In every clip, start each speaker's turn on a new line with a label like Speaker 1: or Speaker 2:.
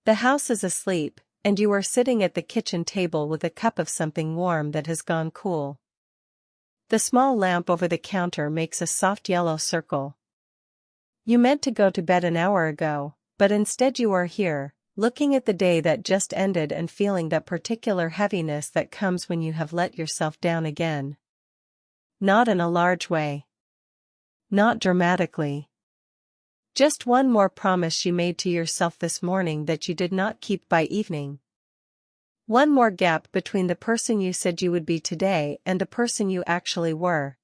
Speaker 1: The house is asleep, and you are sitting at the kitchen table with a cup of something warm that has gone cool. The small lamp over the counter makes a soft yellow circle. You meant to go to bed an hour ago, but instead you are here, looking at the day that just ended and feeling that particular heaviness that comes when you have let yourself down again. Not in a large way. Not dramatically. Just one more promise you made to yourself this morning that you did not keep by evening. One more gap between the person you said you would be today and the person you actually were.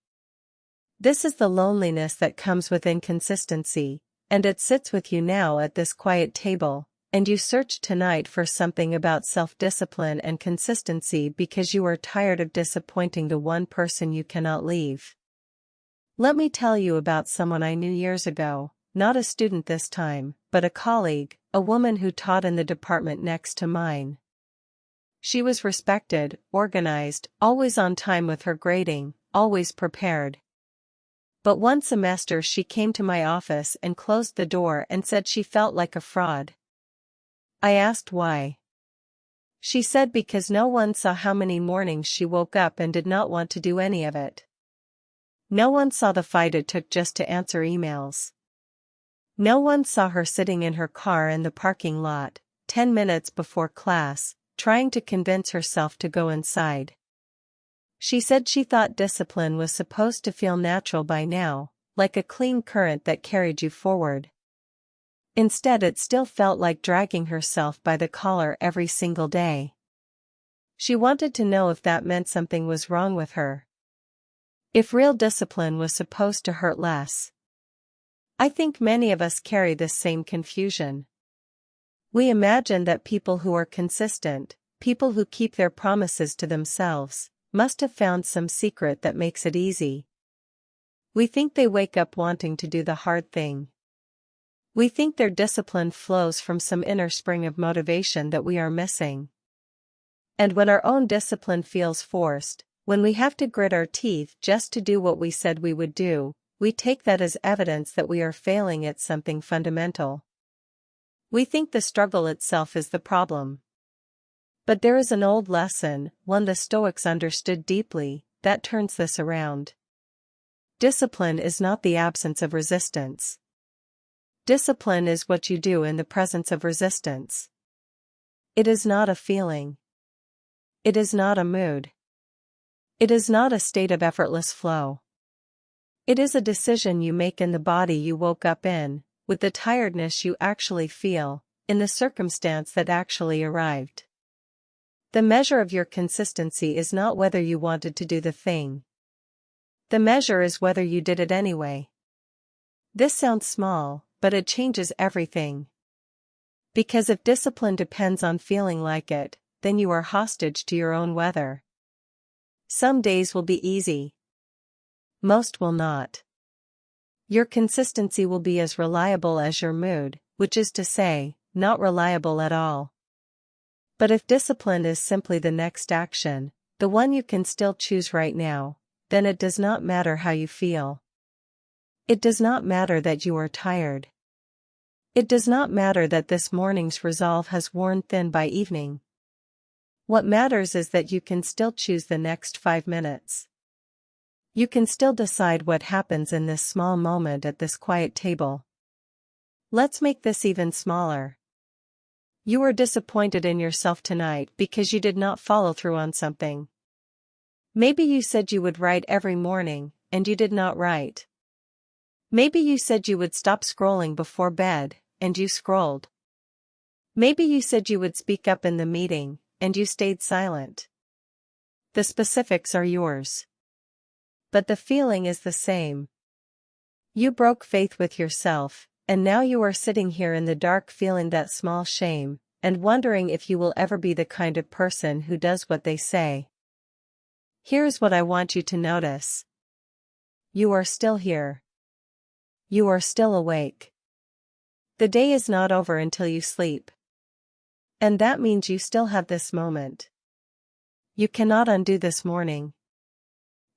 Speaker 1: This is the loneliness that comes with inconsistency, and it sits with you now at this quiet table, and you search tonight for something about self-discipline and consistency because you are tired of disappointing the one person you cannot leave. Let me tell you about someone I knew years ago, not a student this time, but a colleague, a woman who taught in the department next to mine. She was respected, organized, always on time with her grading, always prepared. But one semester she came to my office and closed the door and said she felt like a fraud. I asked why. She said because no one saw how many mornings she woke up and did not want to do any of it. No one saw the fight it took just to answer emails. No one saw her sitting in her car in the parking lot, 10 minutes before class, trying to convince herself to go inside. She said she thought discipline was supposed to feel natural by now, like a clean current that carried you forward. Instead, it still felt like dragging herself by the collar every single day. She wanted to know if that meant something was wrong with her. If real discipline was supposed to hurt less. I think many of us carry this same confusion. We imagine that people who are consistent, people who keep their promises to themselves, must have found some secret that makes it easy. We think they wake up wanting to do the hard thing. We think their discipline flows from some inner spring of motivation that we are missing. And when our own discipline feels forced, when we have to grit our teeth just to do what we said we would do, we take that as evidence that we are failing at something fundamental. We think the struggle itself is the problem. But there is an old lesson, one the Stoics understood deeply, that turns this around. Discipline is not the absence of resistance. Discipline is what you do in the presence of resistance. It is not a feeling. It is not a mood. It is not a state of effortless flow. It is a decision you make in the body you woke up in, with the tiredness you actually feel, in the circumstance that actually arrived. The measure of your consistency is not whether you wanted to do the thing. The measure is whether you did it anyway. This sounds small, but it changes everything. Because if discipline depends on feeling like it, then you are hostage to your own weather. Some days will be easy. Most will not. Your consistency will be as reliable as your mood, which is to say, not reliable at all. But if discipline is simply the next action, the one you can still choose right now, then it does not matter how you feel. It does not matter that you are tired. It does not matter that this morning's resolve has worn thin by evening. What matters is that you can still choose the next 5 minutes. You can still decide what happens in this small moment at this quiet table. Let's make this even smaller. You are disappointed in yourself tonight because you did not follow through on something. Maybe you said you would write every morning, and you did not write. Maybe you said you would stop scrolling before bed, and you scrolled. Maybe you said you would speak up in the meeting, and you stayed silent. The specifics are yours. But the feeling is the same. You broke faith with yourself, and now you are sitting here in the dark feeling that small shame, and wondering if you will ever be the kind of person who does what they say. Here's what I want you to notice. You are still here. You are still awake. The day is not over until you sleep. And that means you still have this moment. You cannot undo this morning.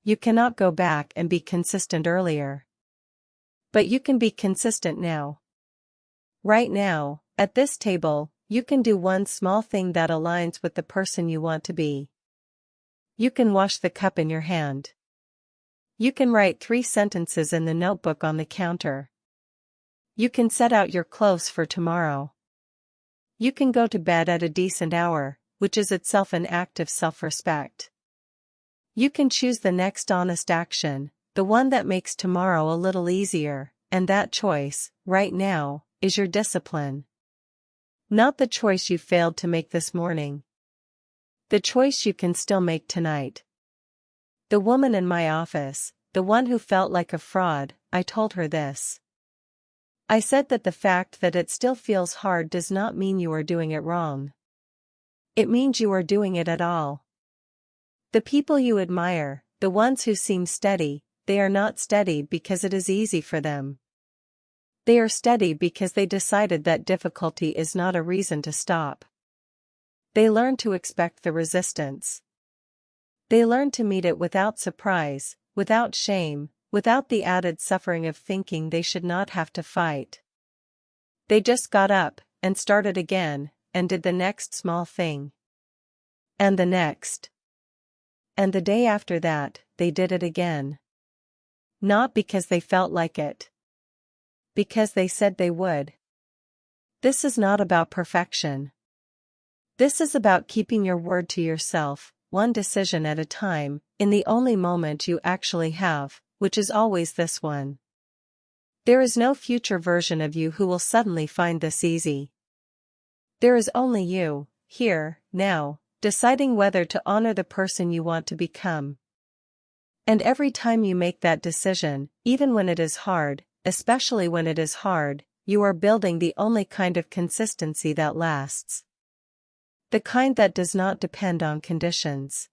Speaker 1: You cannot go back and be consistent earlier. But you can be consistent now. Right now, at this table, You can do one small thing that aligns with the person you want to be. You can wash the cup in your hand. You can write 3 sentences in the notebook on the counter. You can set out your clothes for tomorrow. You can go to bed at a decent hour, which is itself an act of self-respect. You can choose the next honest action, the one that makes tomorrow a little easier, and that choice, right now, is your discipline. Not the choice you failed to make this morning. The choice you can still make tonight. The woman in my office, the one who felt like a fraud, I told her this. I said that the fact that it still feels hard does not mean you are doing it wrong. It means you are doing it at all. The people you admire, the ones who seem steady, they are not steady because it is easy for them. They are steady because they decided that difficulty is not a reason to stop. They learn to expect the resistance. They learn to meet it without surprise, without shame, without the added suffering of thinking they should not have to fight. They just got up, and started again, and did the next small thing. And the next. And the day after that, they did it again. Not because they felt like it. Because they said they would. This is not about perfection. This is about keeping your word to yourself, one decision at a time, in the only moment you actually have, which is always this one. There is no future version of you who will suddenly find this easy. There is only you, here, now, deciding whether to honor the person you want to become. And every time you make that decision, even when it is hard, especially when it is hard, you are building the only kind of consistency that lasts. The kind that does not depend on conditions.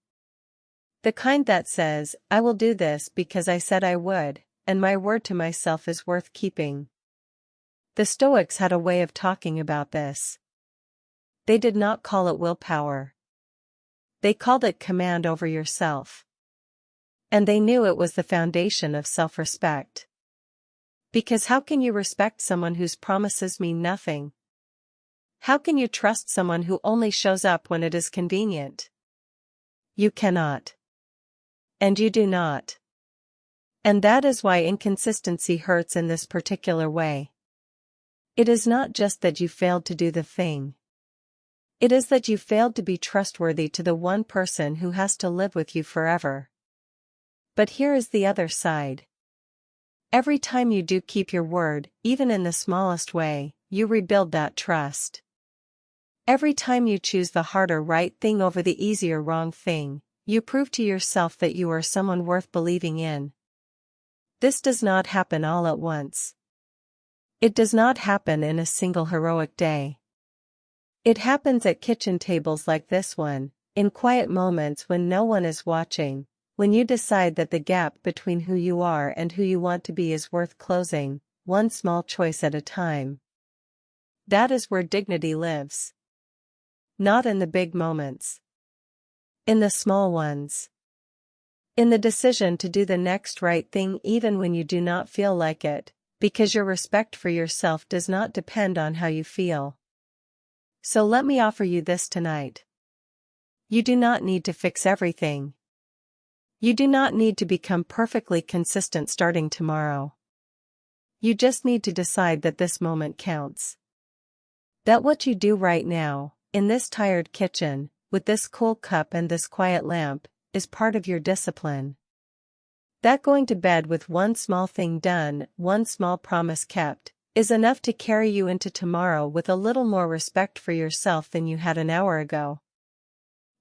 Speaker 1: The kind that says, I will do this because I said I would, and my word to myself is worth keeping. The Stoics had a way of talking about this. They did not call it willpower. They called it command over yourself. And they knew it was the foundation of self-respect. Because how can you respect someone whose promises mean nothing? How can you trust someone who only shows up when it is convenient? You cannot. And you do not. And that is why inconsistency hurts in this particular way. It is not just that you failed to do the thing. It is that you failed to be trustworthy to the one person who has to live with you forever. But here is the other side. Every time you do keep your word, even in the smallest way, you rebuild that trust. Every time you choose the harder right thing over the easier wrong thing, you prove to yourself that you are someone worth believing in. This does not happen all at once. It does not happen in a single heroic day. It happens at kitchen tables like this one, in quiet moments when no one is watching, when you decide that the gap between who you are and who you want to be is worth closing, one small choice at a time. That is where dignity lives. Not in the big moments. In the small ones. In the decision to do the next right thing even when you do not feel like it, because your respect for yourself does not depend on how you feel. So let me offer you this tonight. You do not need to fix everything. You do not need to become perfectly consistent starting tomorrow. You just need to decide that this moment counts. That what you do right now, in this tired kitchen, with this cool cup and this quiet lamp, is part of your discipline. That going to bed with one small thing done, one small promise kept, is enough to carry you into tomorrow with a little more respect for yourself than you had an hour ago.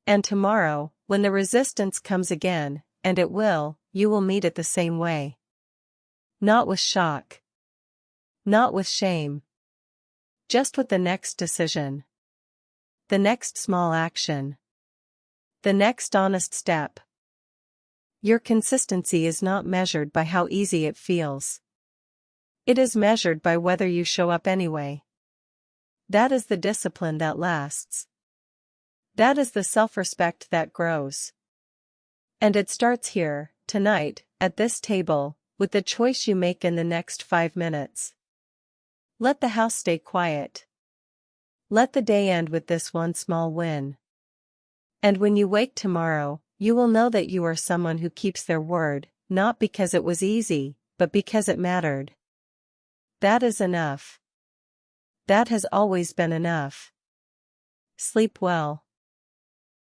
Speaker 1: And tomorrow, when the resistance comes again, and it will, you will meet it the same way. Not with shock. Not with shame. Just with the next decision. The next small action. The next honest step. Your consistency is not measured by how easy it feels. It is measured by whether you show up anyway. That is the discipline that lasts. That is the self-respect that grows. And it starts here, tonight, at this table, with the choice you make in the next 5 minutes. Let the house stay quiet. Let the day end with this one small win. And when you wake tomorrow, you will know that you are someone who keeps their word, not because it was easy, but because it mattered. That is enough. That has always been enough. Sleep well.